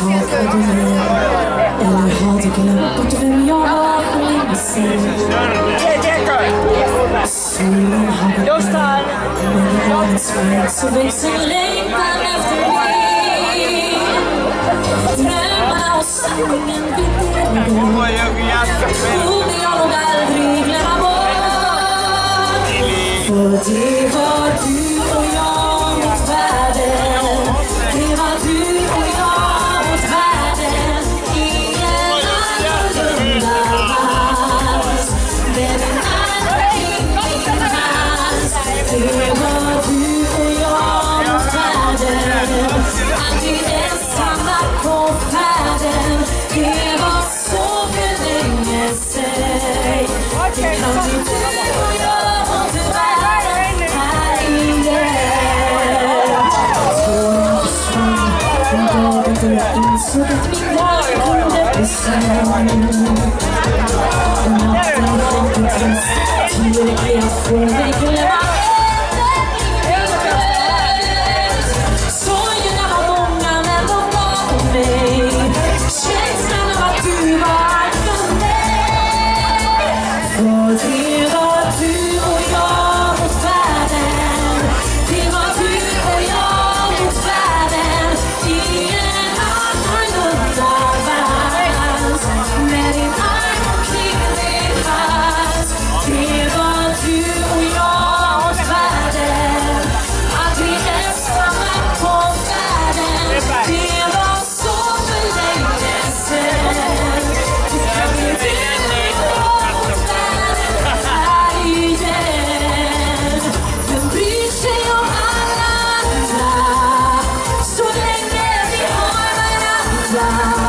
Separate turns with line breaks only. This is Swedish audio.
saknade dig? Eller har du glömt bort vem jag var för länge sedan? Solen har gått ner, men i havets väg så växer längtan efter dig. Drömmarna och sanningen vi delade borde jag nog aldrig glömma bort. För det var du och jag mot världen. Det var du och jag mot världen. Ingen annorlunda vals. Men en annan ingen hans. Det var du och jag mot världen. Aldrig ensamma på färden. Det var så för länge sedan. Det kan bli du och jag mot världen här igen. Tåren försvann den dagen då jag insåg att min värld kunde bli sann. Den natten jag inte trist tillräcklig att få mig glömma. Sorgerna var många men de var på mig. Känslan av att du var för mig. För det var du och jag mot världen. Det var du och jag mot världen. Ingen annorlunda vals. Med din arm omkring min hals. Det var du och jag mot världen. Aldrig ensamma på världen. Det var så för länge sedan. Det kan bli du och jag mot världen här igen. Vem bryr sig om alla andra så länge vi har varandra?